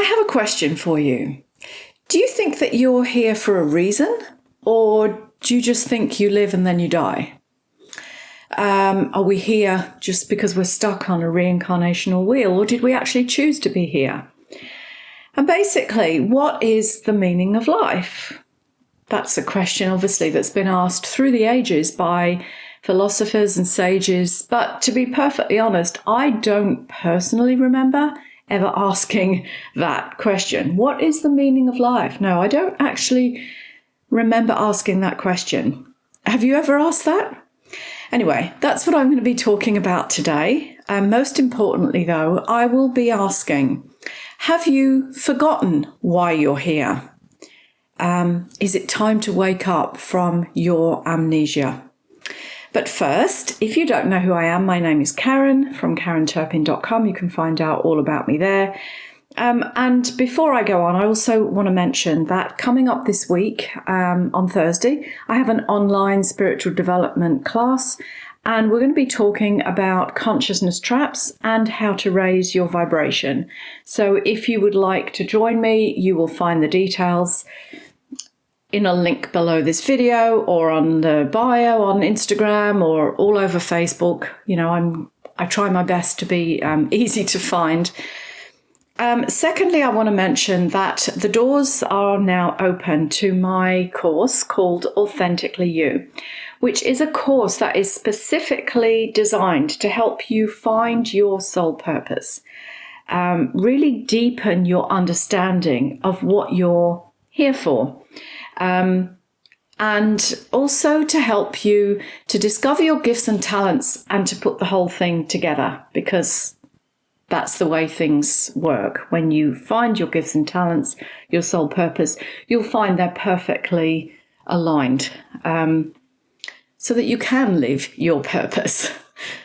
have a question for you. Do you think that you're here for a reason, or do you just think you live and then you die? Are we here just because we're stuck on a reincarnational wheel, or did we actually choose to be here? And basically, what is the meaning of life? That's a question, obviously, that's been asked through the ages by philosophers and sages. But to be perfectly honest, I don't personally remember ever asking that question. What is the meaning of life? No, I don't actually remember asking that question. Have you ever asked that? Anyway, that's what I'm going to be talking about today. And most importantly, though, I will be asking, have you forgotten why you're here? Is it time to wake up from your amnesia? But first, if you don't know who I am, my name is Karen from karenturpin.com. You can find out all about me there. And before I go on, I also want to mention that coming up this week on Thursday, I have an online spiritual development class, and we're going to be talking about consciousness traps and how to raise your vibration. So if you would like to join me, you will find the details in a link below this video, or on the bio on Instagram, or all over Facebook. You know, I try my best to be easy to find. Secondly, I want to mention that the doors are now open to my course called Authentically You, which is a course that is specifically designed to help you find your soul purpose, really deepen your understanding of what you're here for. And also to help you to discover your gifts and talents and to put the whole thing together, because that's the way things work. When you find your gifts and talents, your soul purpose, you'll find they're perfectly aligned, so that you can live your purpose.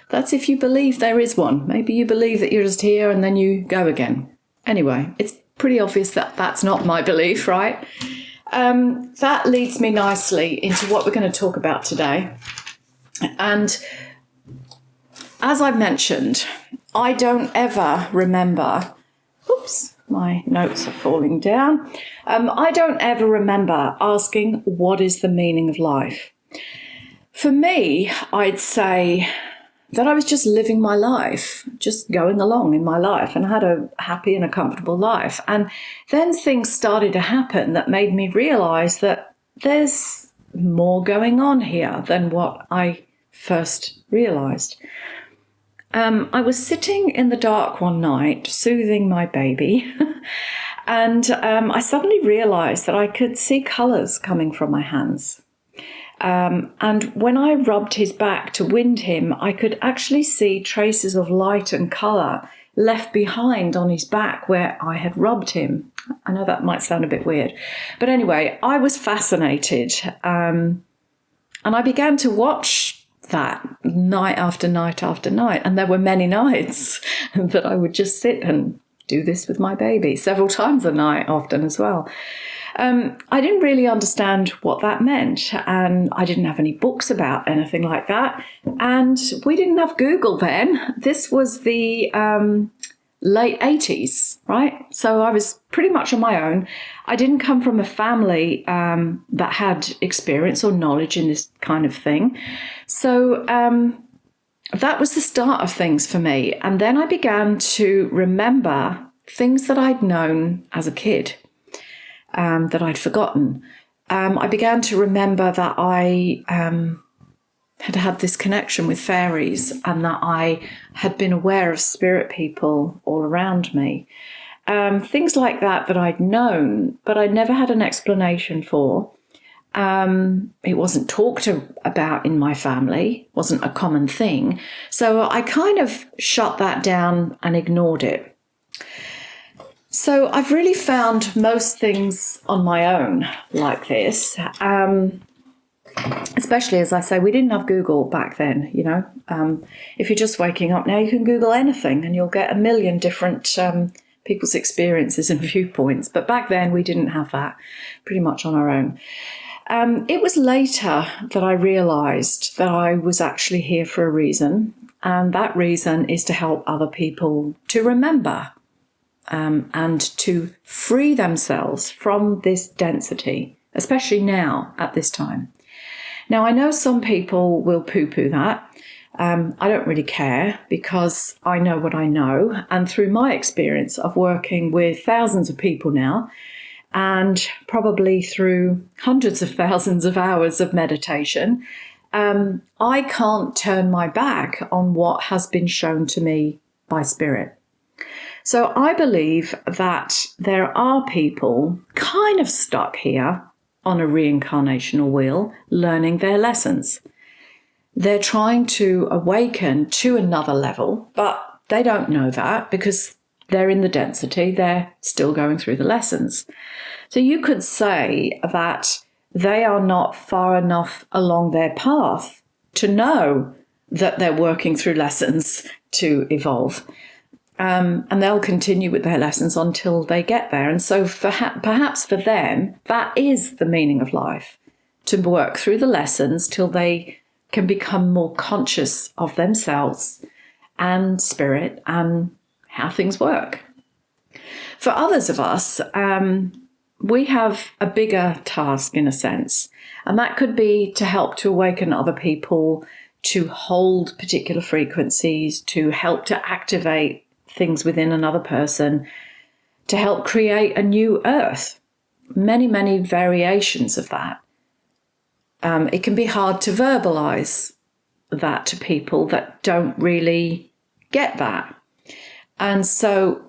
That's if you believe there is one. Maybe you believe that you're just here and then you go again. Anyway, it's pretty obvious that that's not my belief, right? That leads me nicely into what we're going to talk about today. And as I mentioned, I don't ever remember, oops, my notes are falling down. I don't ever remember asking, what is the meaning of life? For me, I'd say that I was just living my life, just going along in my life, and had a happy and a comfortable life. And then things started to happen that made me realize that there's more going on here than what I first realized. I was sitting in the dark one night, soothing my baby, and I suddenly realized that I could see colors coming from my hands. And when I rubbed his back to wind him, I could actually see traces of light and colour left behind on his back where I had rubbed him. I know that might sound a bit weird. But anyway, I was fascinated. And I began to watch that night after night after night. And there were many nights that I would just sit and do this with my baby, several times a night often as well. I didn't really understand what that meant, and I didn't have any books about anything like that, and we didn't have Google then. This was the late 80s, right? So I was pretty much on my own. I didn't come from a family that had experience or knowledge in this kind of thing. So that was the start of things for me, and then I began to remember things that I'd known as a kid. That I'd forgotten. I began to remember that I had this connection with fairies, and that I had been aware of spirit people all around me. Things like that I'd known, but I never had an explanation for. It wasn't talked about in my family, wasn't a common thing. So I kind of shut that down and ignored it. So I've really found most things on my own like this, especially, as I say, we didn't have Google back then, you know. If you're just waking up now, you can Google anything and you'll get a million different people's experiences and viewpoints. But back then we didn't have that, pretty much on our own. It was later that I realised that I was actually here for a reason, and that reason is to help other people to remember and to free themselves from this density, especially now at this time. Now, I know some people will poo-poo that. I don't really care because I know what I know. And through my experience of working with thousands of people now, and probably through hundreds of thousands of hours of meditation, I can't turn my back on what has been shown to me by Spirit. So I believe that there are people kind of stuck here on a reincarnational wheel, learning their lessons. They're trying to awaken to another level, but they don't know that because they're in the density. They're still going through the lessons. So you could say that they are not far enough along their path to know that they're working through lessons to evolve. And they'll continue with their lessons until they get there. And so perhaps for them, that is the meaning of life, to work through the lessons till they can become more conscious of themselves and spirit and how things work. For others of us, we have a bigger task in a sense, and that could be to help to awaken other people, to hold particular frequencies, to help to activate things within another person, to help create a new earth. Many, many variations of that. It can be hard to verbalize that to people that don't really get that. And so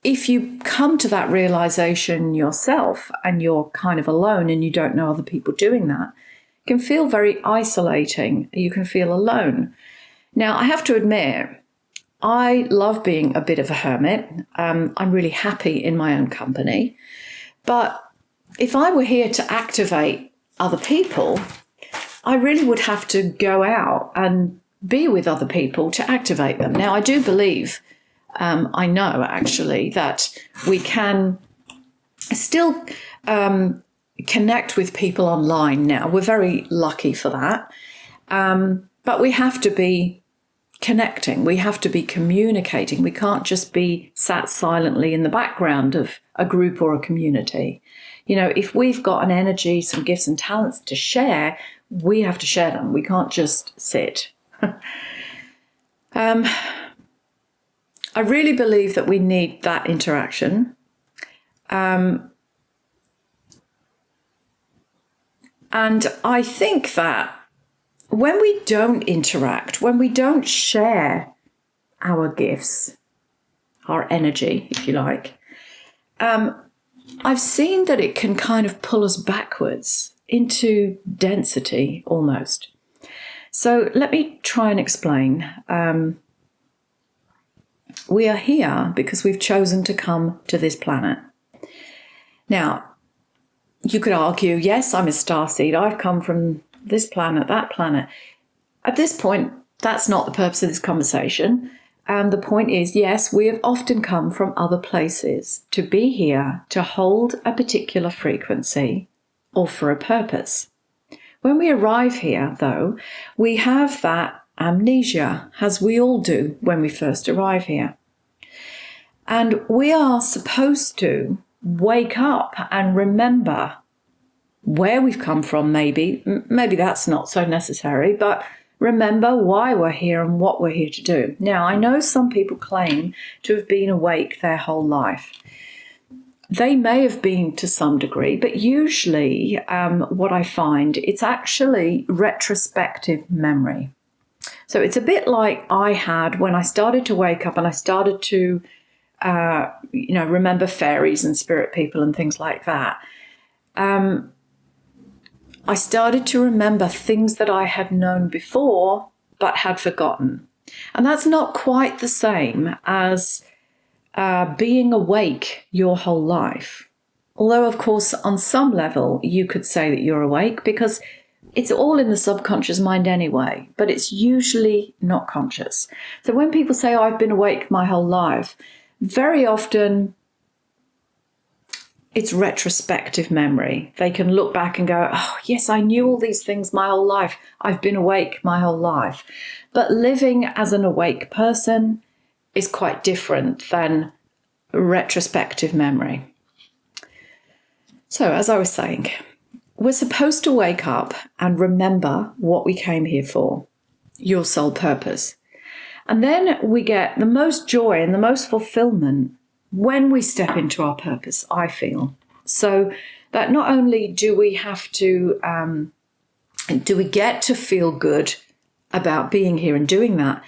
if you come to that realization yourself and you're kind of alone and you don't know other people doing that, it can feel very isolating. You can feel alone. Now, I have to admit, I love being a bit of a hermit. I'm really happy in my own company. But if I were here to activate other people, I really would have to go out and be with other people to activate them. Now, I do believe, I know actually, that we can still connect with people online now. We're very lucky for that. But we have to be connecting. We have to be communicating. We can't just be sat silently in the background of a group or a community. You know, if we've got an energy, some gifts and talents to share, we have to share them. We can't just sit. I really believe that we need that interaction. And I think that when we don't interact, when we don't share our gifts, our energy, if you like, I've seen that it can kind of pull us backwards into density almost. So let me try and explain. We are here because we've chosen to come to this planet. Now, you could argue, yes, I'm a starseed. I've come from this planet, that planet. At this point, that's not the purpose of this conversation. The point is, yes, we have often come from other places to be here to hold a particular frequency or for a purpose. When we arrive here, though, we have that amnesia, as we all do when we first arrive here. And we are supposed to wake up and remember where we've come from, maybe that's not so necessary, but remember why we're here and what we're here to do. Now, I know some people claim to have been awake their whole life. They may have been to some degree, but usually what I find, it's actually retrospective memory. So it's a bit like I had when I started to wake up and I started to, remember fairies and spirit people and things like that. I started to remember things that I had known before but had forgotten. And that's not quite the same as being awake your whole life. Although, of course, on some level, you could say that you're awake because it's all in the subconscious mind anyway, but it's usually not conscious. So when people say, I've been awake my whole life, very often it's retrospective memory. They can look back and go, oh, yes, I knew all these things my whole life. I've been awake my whole life. But living as an awake person is quite different than retrospective memory. So, as I was saying, we're supposed to wake up and remember what we came here for, your soul purpose. And then we get the most joy and the most fulfillment when we step into our purpose, I feel. So that not only do we have to, do we get to feel good about being here and doing that,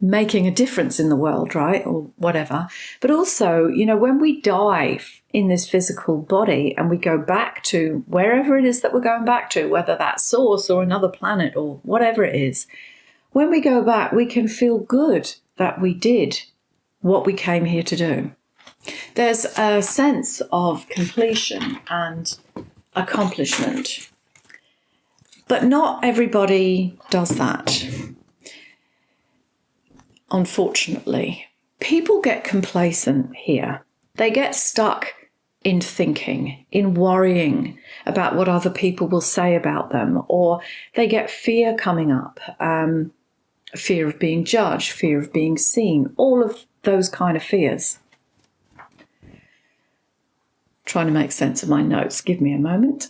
making a difference in the world, right? Or whatever. But also, you know, when we die in this physical body and we go back to wherever it is that we're going back to, whether that's source or another planet or whatever it is, when we go back, we can feel good that we did what we came here to do. There's a sense of completion and accomplishment. But not everybody does that. Unfortunately, people get complacent here. They get stuck in thinking, in worrying about what other people will say about them, or they get fear coming up, fear of being judged, fear of being seen, all of those kind of fears. Trying to make sense of my notes. Give me a moment.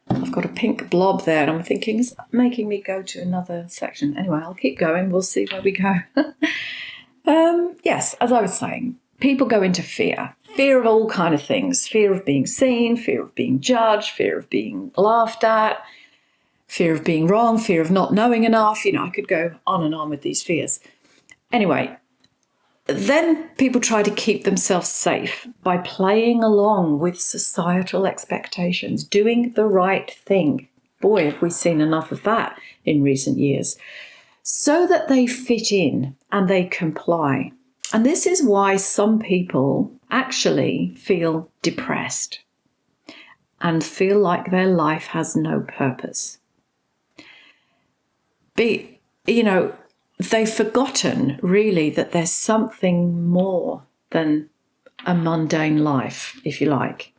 I've got a pink blob there and I'm thinking, is that making me go to another section? Anyway, I'll keep going. We'll see where we go. Yes, as I was saying, people go into fear. Fear of all kind of things. Fear of being seen, fear of being judged, fear of being laughed at, fear of being wrong, fear of not knowing enough. You know, I could go on and on with these fears. Anyway, then people try to keep themselves safe by playing along with societal expectations, doing the right thing. Boy, have we seen enough of that in recent years. So that they fit in and they comply. And this is why some people actually feel depressed and feel like their life has no purpose. They've forgotten, really, that there's something more than a mundane life, if you like.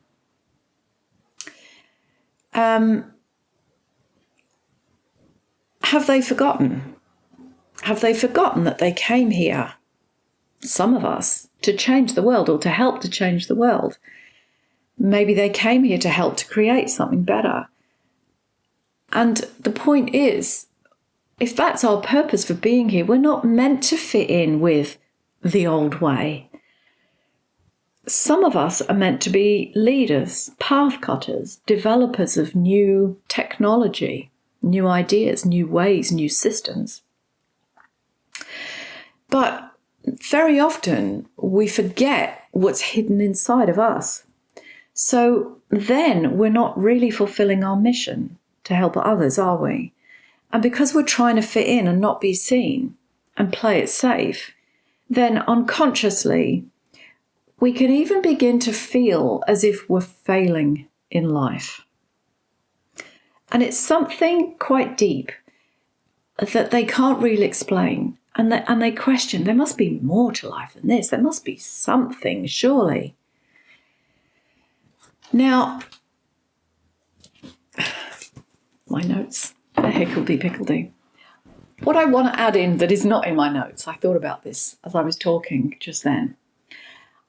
Have they forgotten? Have they forgotten that they came here, some of us, to change the world or to help to change the world? Maybe they came here to help to create something better. And the point is, if that's our purpose for being here, we're not meant to fit in with the old way. Some of us are meant to be leaders, path cutters, developers of new technology, new ideas, new ways, new systems. But very often we forget what's hidden inside of us. So then we're not really fulfilling our mission to help others, are we? And because we're trying to fit in and not be seen and play it safe, then unconsciously we can even begin to feel as if we're failing in life. And it's something quite deep that they can't really explain. And they question, there must be more to life than this. There must be something, surely. Now, my notes. A hickledy-pickledy. What I want to add in that is not in my notes, I thought about this as I was talking just then.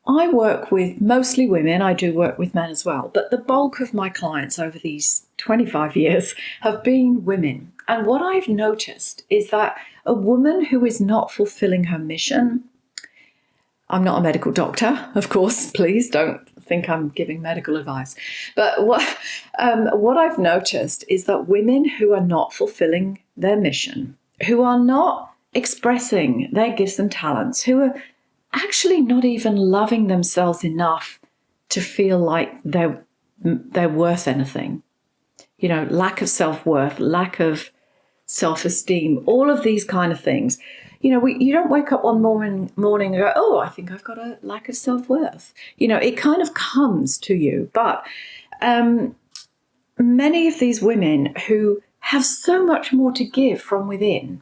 I work with mostly women, I do work with men as well, but the bulk of my clients over these 25 years have been women. And what I've noticed is that a woman who is not fulfilling her mission, I'm not a medical doctor, of course, please don't think I'm giving medical advice. But what I've noticed is that women who are not fulfilling their mission, who are not expressing their gifts and talents, who are actually not even loving themselves enough to feel like they're worth anything. You know, lack of self-worth, lack of self-esteem, all of these kind of things. You know, you don't wake up one morning and go, oh, I think I've got a lack of self-worth. You know, it kind of comes to you. But many of these women who have so much more to give from within,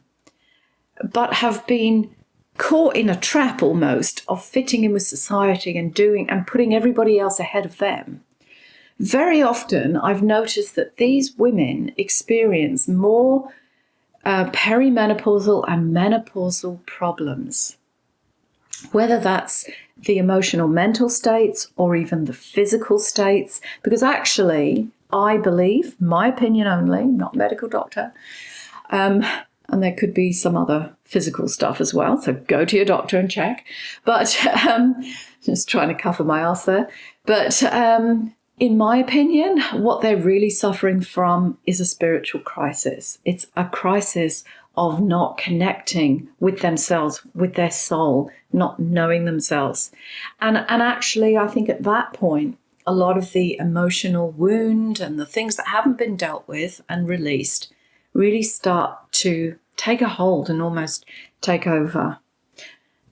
but have been caught in a trap almost of fitting in with society and putting everybody else ahead of them. Very often I've noticed that these women experience more perimenopausal and menopausal problems, whether that's the emotional mental states or even the physical states, because actually I believe, my opinion only, not a medical doctor, and there could be some other physical stuff as well, so go to your doctor and check, but just trying to cover my ass there, but in my opinion, what they're really suffering from is a spiritual crisis. It's a crisis of not connecting with themselves, with their soul, not knowing themselves. And actually, I think at that point, a lot of the emotional wound and the things that haven't been dealt with and released really start to take a hold and almost take over.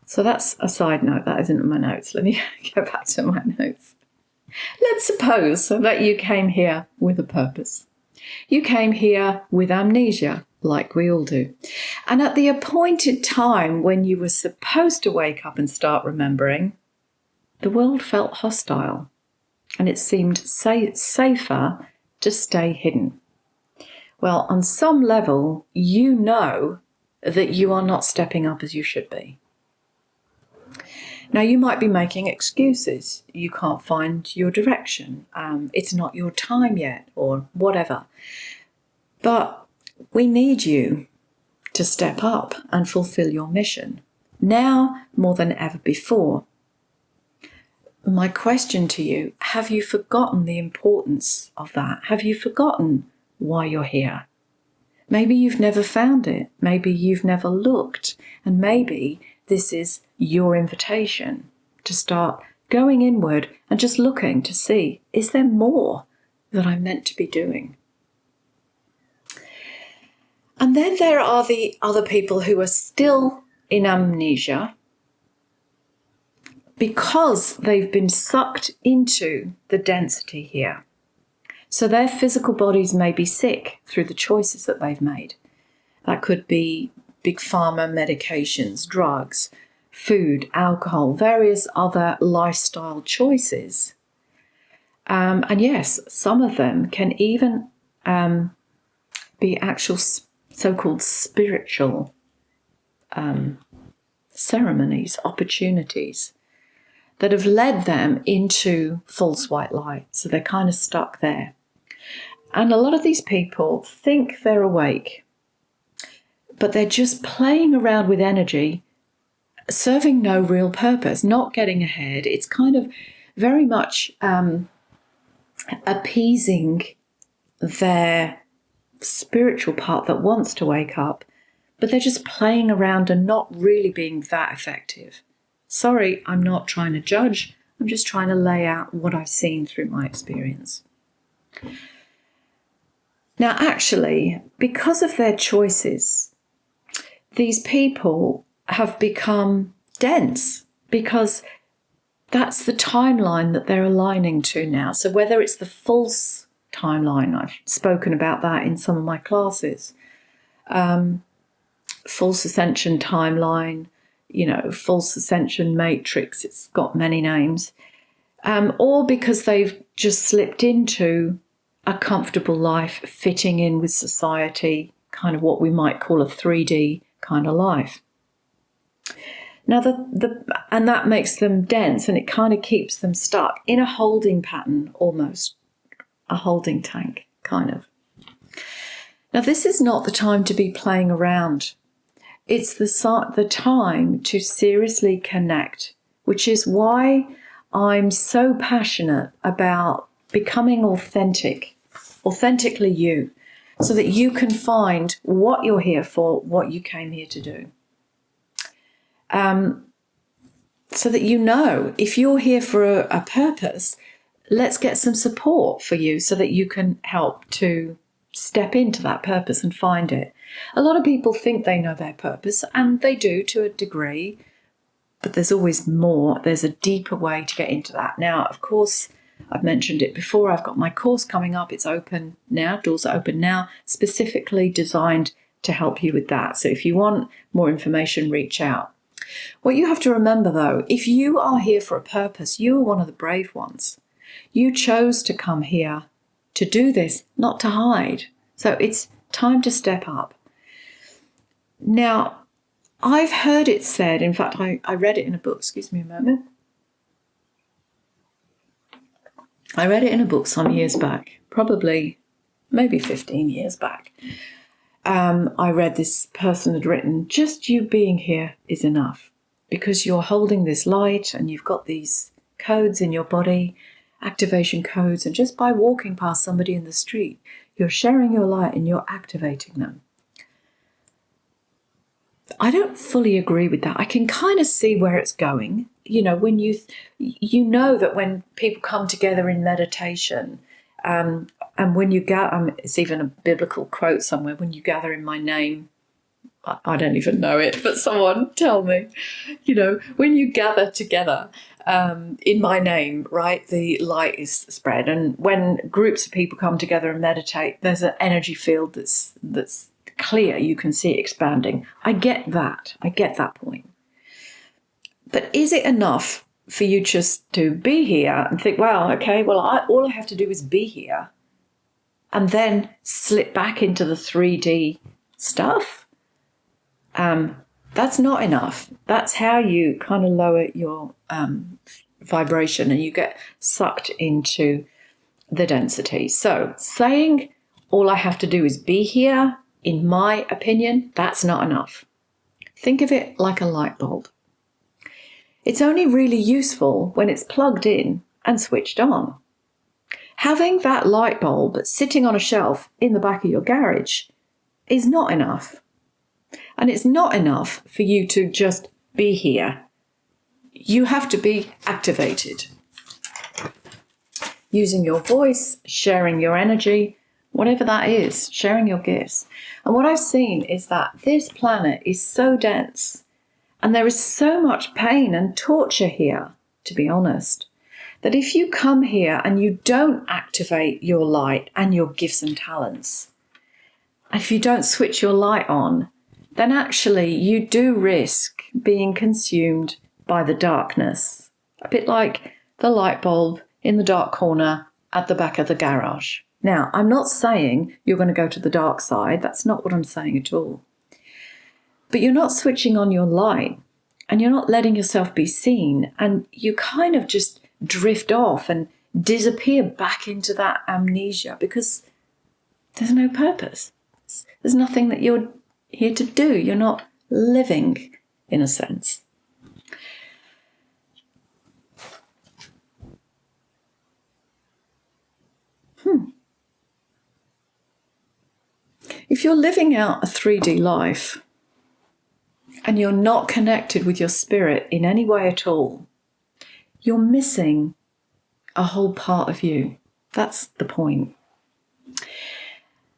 So that's a side note. That isn't in my notes. Let me go back to my notes. Let's suppose that you came here with a purpose. You came here with amnesia, like we all do. And at the appointed time when you were supposed to wake up and start remembering, the world felt hostile and it seemed safer to stay hidden. Well, on some level, you know that you are not stepping up as you should be. Now, you might be making excuses. You can't find your direction. It's not your time yet, or whatever. But we need you to step up and fulfill your mission, now more than ever before. My question to you, have you forgotten the importance of that? Have you forgotten why you're here? Maybe you've never found it. Maybe you've never looked. And maybe this is your invitation to start going inward and just looking to see, is there more that I'm meant to be doing? And then there are the other people who are still in amnesia because they've been sucked into the density here. So their physical bodies may be sick through the choices that they've made. That could be big pharma medications, drugs, food, alcohol, various other lifestyle choices. And yes, some of them can even be actual so-called spiritual ceremonies, opportunities that have led them into false white light. So they're kind of stuck there. And a lot of these people think they're awake, but they're just playing around with energy, serving no real purpose, not getting ahead. It's kind of very much appeasing their spiritual part that wants to wake up, but they're just playing around and not really being that effective. Sorry, I'm not trying to judge. I'm just trying to lay out what I've seen through my experience. Now, actually, because of their choices, these people have become dense because that's the timeline that they're aligning to now. So whether it's the false timeline, I've spoken about that in some of my classes, false ascension timeline, false ascension matrix, it's got many names, or because they've just slipped into a comfortable life, fitting in with society, kind of what we might call a 3D kind of life. Now, and that makes them dense, and it kind of keeps them stuck in a holding pattern, almost a holding tank, kind of. Now, this is not the time to be playing around. It's the time to seriously connect, which is why I'm so passionate about becoming authentically you, so that you can find what you're here for, what you came here to do. So that if you're here for a purpose, let's get some support for you so that you can help to step into that purpose and find it. A lot of people think they know their purpose, and they do to a degree, but there's always more. There's a deeper way to get into that. Now, of course, I've mentioned it before, I've got my course coming up. It's open now, doors are open now, specifically designed to help you with that. So if you want more information, reach out. What you have to remember, though, if you are here for a purpose, you are one of the brave ones. You chose to come here to do this, not to hide. So it's time to step up. Now, I've heard it said, in fact, I read it in a book, excuse me a moment. I read it in a book some years back, probably maybe 15 years back. I read this person had written, just you being here is enough, because you're holding this light and you've got these codes in your body, activation codes, and just by walking past somebody in the street, you're sharing your light and you're activating them. I don't fully agree with that. I can kind of see where it's going. You know, when you know that when people come together in meditation, and when you gather, it's even a biblical quote somewhere, when you gather in my name, I don't even know it, but someone tell me, you know, when you gather together in my name, right, the light is spread. And when groups of people come together and meditate, there's an energy field that's clear. You can see it expanding. I get that. I get that point. But is it enough for you just to be here and think, well, okay, well, all I have to do is be here and then slip back into the 3D stuff? That's not enough. That's how you kind of lower your vibration and you get sucked into the density. So saying all I have to do is be here, in my opinion, that's not enough. Think of it like a light bulb. It's only really useful when it's plugged in and switched on. Having that light bulb sitting on a shelf in the back of your garage is not enough. And it's not enough for you to just be here. You have to be activated. Using your voice, sharing your energy, whatever that is, sharing your gifts. And what I've seen is that this planet is so dense and there is so much pain and torture here, to be honest, that if you come here and you don't activate your light and your gifts and talents, and if you don't switch your light on, then actually you do risk being consumed by the darkness. A bit like the light bulb in the dark corner at the back of the garage. Now, I'm not saying you're going to go to the dark side. That's not what I'm saying at all. But you're not switching on your light and you're not letting yourself be seen. And you kind of just drift off and disappear back into that amnesia because there's no purpose. There's nothing that you're here to do. You're not living, in a sense. If you're living out a 3D life and you're not connected with your spirit in any way at all, you're missing a whole part of you. That's the point.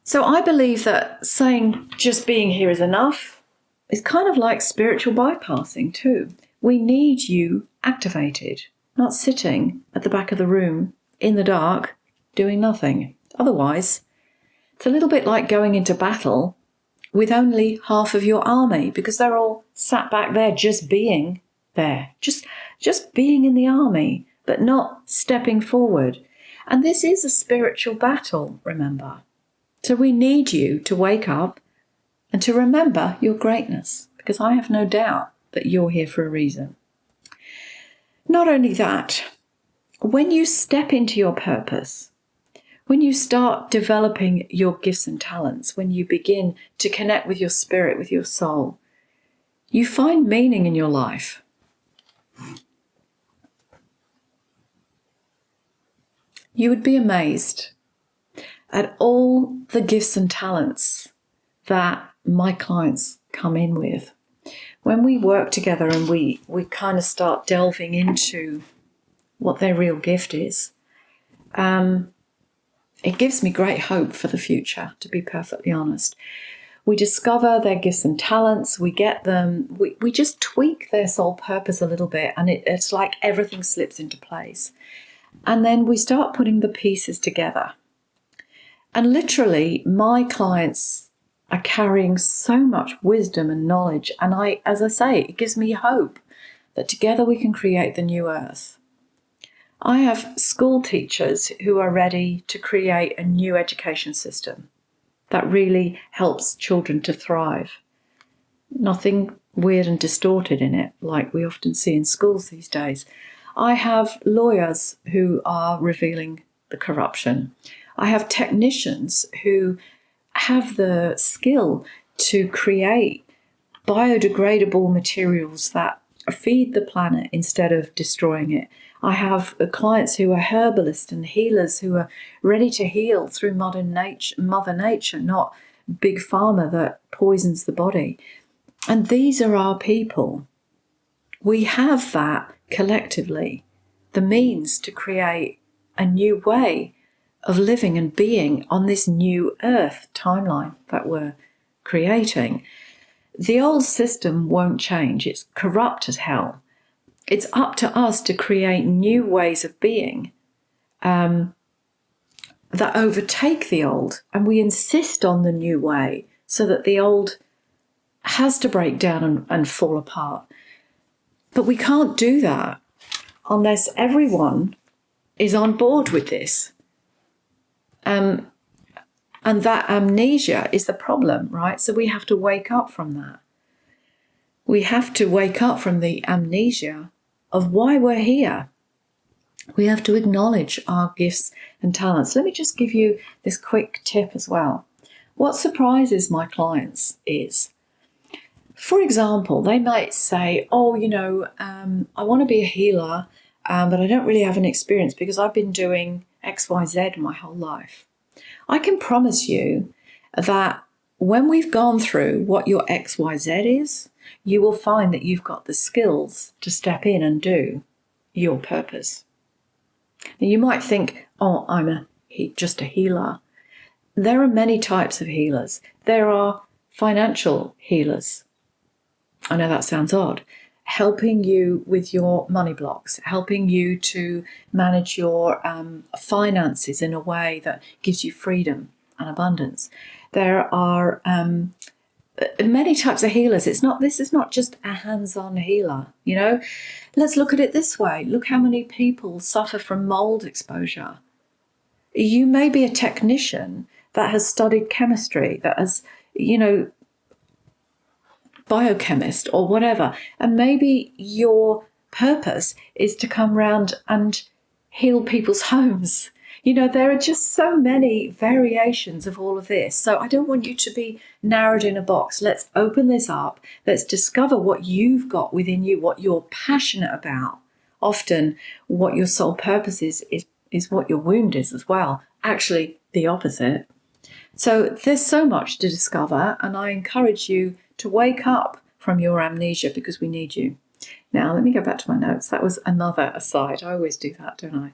So I believe that saying just being here is enough is kind of like spiritual bypassing too. We need you activated, not sitting at the back of the room in the dark doing nothing. Otherwise, it's a little bit like going into battle with only half of your army because they're all sat back there just being there, just being in the army, but not stepping forward. And this is a spiritual battle, remember. So we need you to wake up and to remember your greatness, because I have no doubt that you're here for a reason. Not only that, when you step into your purpose, when you start developing your gifts and talents, when you begin to connect with your spirit, with your soul, you find meaning in your life. You would be amazed at all the gifts and talents that my clients come in with. When we work together and we kind of start delving into what their real gift is, it gives me great hope for the future, to be perfectly honest. We discover their gifts and talents, we get them, we just tweak their soul purpose a little bit, and it's like everything slips into place. And then we start putting the pieces together. And literally, my clients are carrying so much wisdom and knowledge. And as I say, it gives me hope that together we can create the new earth. I have school teachers who are ready to create a new education system that really helps children to thrive. Nothing weird and distorted in it, like we often see in schools these days. I have lawyers who are revealing the corruption. I have technicians who have the skill to create biodegradable materials that feed the planet instead of destroying it. I have clients who are herbalists and healers who are ready to heal through Mother Nature, not big pharma that poisons the body. And these are our people. We have that collectively, the means to create a new way of living and being on this new earth timeline that we're creating. The old system won't change. It's corrupt as hell. It's up to us to create new ways of being that overtake the old, and we insist on the new way so that the old has to break down and fall apart. But we can't do that unless everyone is on board with this. And that amnesia is the problem, right? So we have to wake up from that. We have to wake up from the amnesia of why we're here. We have to acknowledge our gifts and talents. Let me just give you this quick tip as well. What surprises my clients is, for example, they might say, I want to be a healer, but I don't really have an experience because I've been doing XYZ my whole life. I can promise you that when we've gone through what your XYZ is, you will find that you've got the skills to step in and do your purpose. Now, you might think, I'm just a healer. There are many types of healers. There are financial healers. I know that sounds odd. Helping you with your money blocks, helping you to manage your finances in a way that gives you freedom and abundance. There are many types of healers. This is not just a hands-on healer, Let's look at it this way. Look how many people suffer from mold exposure. You may be a technician that has studied chemistry, that has, biochemist or whatever, and maybe your purpose is to come round and heal people's homes. There are just so many variations of all of this. So I don't want you to be narrowed in a box. Let's open this up. Let's discover what you've got within you, what you're passionate about. Often what your soul purpose is what your wound is as well. Actually, the opposite. So there's so much to discover, and I encourage you to wake up from your amnesia because we need you. Now, let me go back to my notes. That was another aside. I always do that, don't I?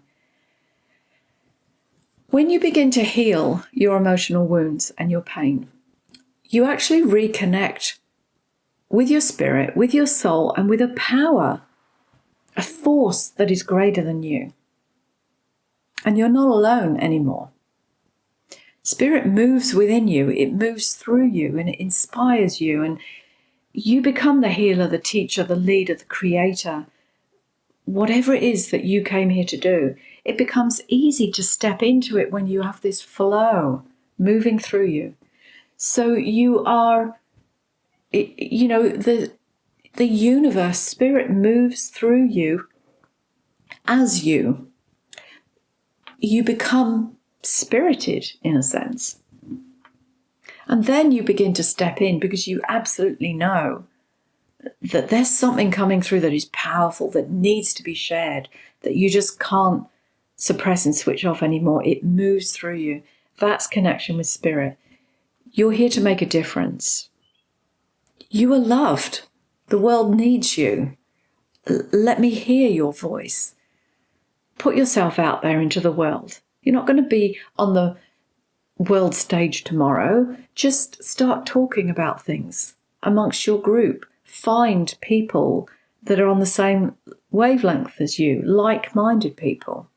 When you begin to heal your emotional wounds and your pain, you actually reconnect with your spirit, with your soul, and with a power, a force that is greater than you. And you're not alone anymore. Spirit moves within you, it moves through you, and it inspires you, and you become the healer, the teacher, the leader, the creator. Whatever it is that you came here to do, it becomes easy to step into it when you have this flow moving through you. So you are, the universe, spirit moves through you as you. You become spirited in a sense. And then you begin to step in because you absolutely know that there's something coming through that is powerful, that needs to be shared, that you just can't suppress and switch off anymore. It moves through you. That's connection with spirit. You're here to make a difference. You are loved. The world needs you. Let me hear your voice. Put yourself out there into the world. You're not going to be on the world stage tomorrow. Just start talking about things amongst your group. Find people that are on the same wavelength as you, like-minded people.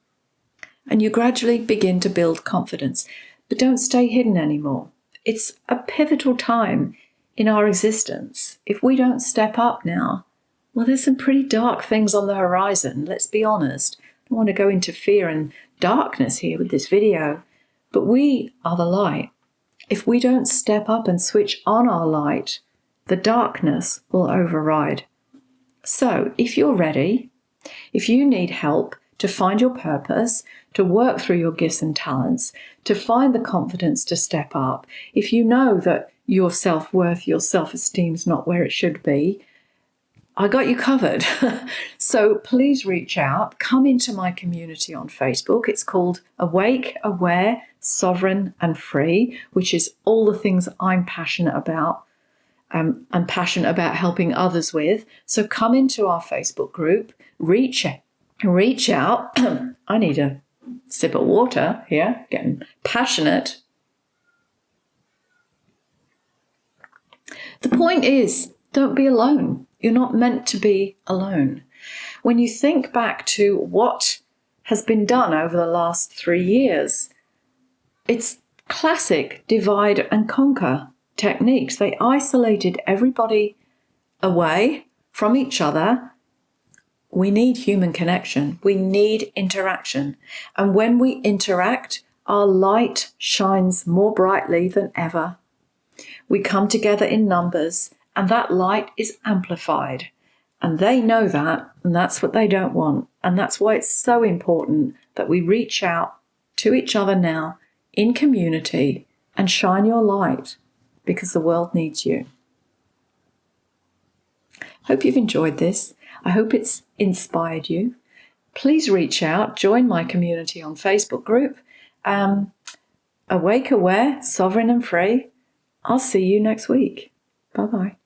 And you gradually begin to build confidence. But don't stay hidden anymore. It's a pivotal time in our existence. If we don't step up now, well, there's some pretty dark things on the horizon. Let's be honest. I don't want to go into fear and darkness here with this video, but we are the light. If we don't step up and switch on our light, the darkness will override. So if you're ready, if you need help to find your purpose, to work through your gifts and talents, to find the confidence to step up, if you know that your self-worth, your self-esteem is not where it should be, I got you covered. So please reach out. Come into my community on Facebook. It's called Awake, Aware, Sovereign and Free, which is all the things I'm passionate about. And passionate about helping others with. So come into our Facebook group, reach out. I need a sip of water here, getting passionate. The point is, don't be alone. You're not meant to be alone. When you think back to what has been done over the last 3 years, it's classic divide and conquer techniques. They isolated everybody away from each other. We need human connection. We need interaction. And when we interact, our light shines more brightly than ever. We come together in numbers, and that light is amplified. And they know that, and that's what they don't want. And that's why it's so important that we reach out to each other now in community and shine your light, because the world needs you. Hope you've enjoyed this. I hope it's inspired you. Please reach out, join my community on Facebook group, Awake, Aware, Sovereign and Free. I'll see you next week. Bye-bye.